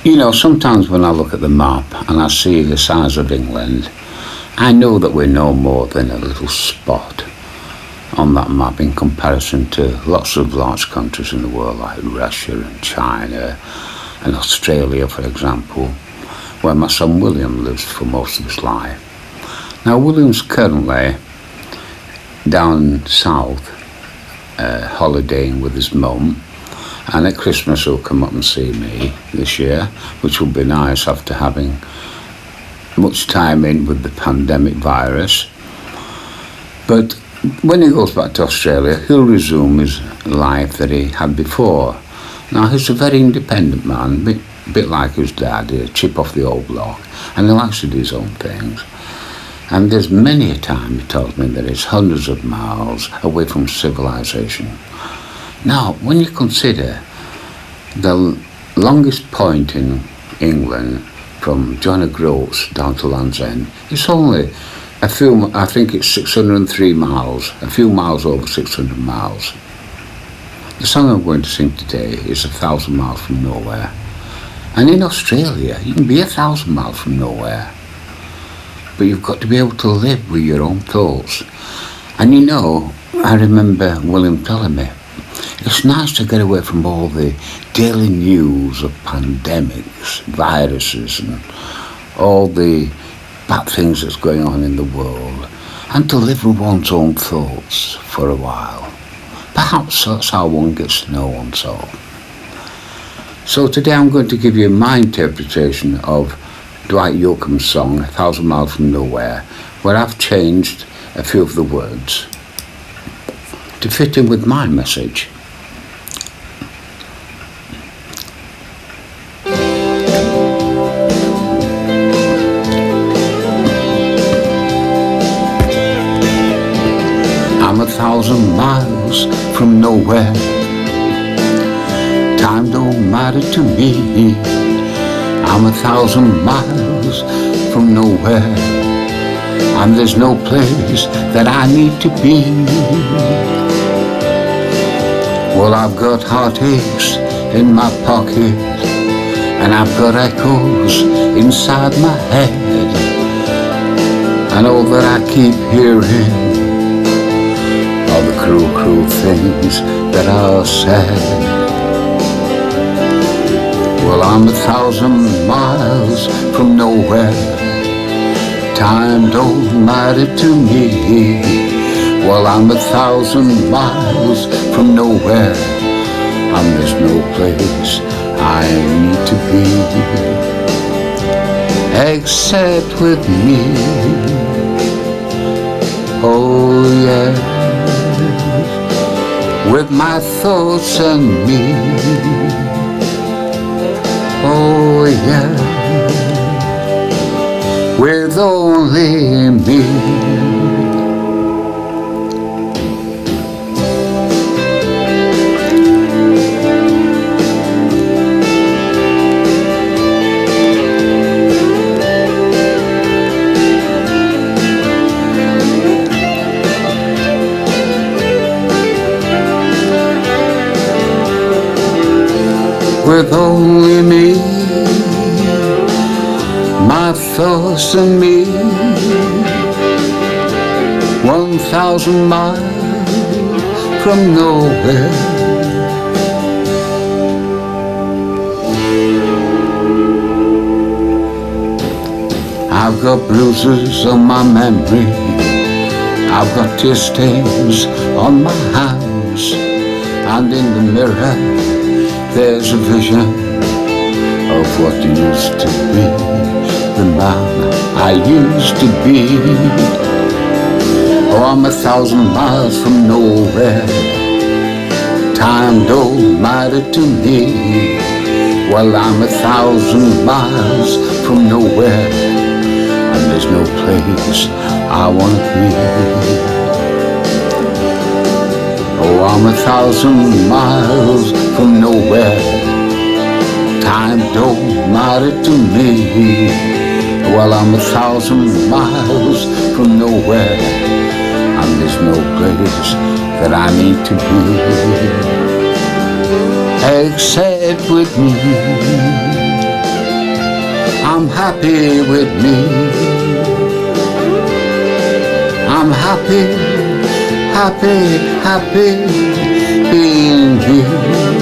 Sometimes when I look at the map and I see the size of England, I know that we're no more than a little spot on that map in comparison to lots of large countries in the world like Russia and China and Australia, for example, where my son William lives for most of his life. Now, William's currently down south holidaying with his mum, and at Christmas he'll come up and see me this year, which will be nice after having much time in with the pandemic virus. But when he goes back to Australia, he'll resume his life that he had before. Now, he's a very independent man, a bit like his dad, a chip off the old block, and he likes to do his own things. And there's many a time he tells me that it's hundreds of miles away from civilization. Now, when you consider the longest point in England from John O'Groats down to Land's End, it's only I think it's 603 miles, a few miles over 600 miles. The song I'm going to sing today is 1,000 miles from nowhere. And in Australia, you can be 1,000 miles from nowhere. But you've got to be able to live with your own thoughts. And I remember William telling me, it's nice to get away from all the daily news of pandemics, viruses, and all the bad things that's going on in the world, and to live with one's own thoughts for a while. Perhaps that's how one gets to know oneself. So today I'm going to give you my interpretation of Dwight Yoakam's song, 1,000 Miles from Nowhere, where I've changed a few of the words to fit in with my message. I'm 1,000 miles from nowhere. Time don't matter to me. I'm 1,000 miles from nowhere, and there's no place that I need to be. Well, I've got heartaches in my pocket, and I've got echoes inside my head, and all that I keep hearing are the cruel, cruel things that are said. Well, I'm 1,000 miles from nowhere. Time don't matter to me. Well, I'm 1,000 miles from nowhere, and there's no place I need to be except with me. Oh yes, with my thoughts and me. Oh yeah, with only me. With only me, my thoughts and me, 1,000 miles from nowhere. I've got bruises on my memory, I've got tear stains on my hands, and in the mirror there's a vision of what used to be, the man I used to be. Oh, I'm 1,000 miles from nowhere. Time don't matter to me. Well, I'm 1,000 miles from nowhere, and there's no place I wanna be. Oh, I'm 1,000 miles from nowhere. Time don't matter to me. Well, I'm 1,000 miles from nowhere, and there's no place that I need to be except with me. I'm happy with me. I'm happy, happy, happy being you.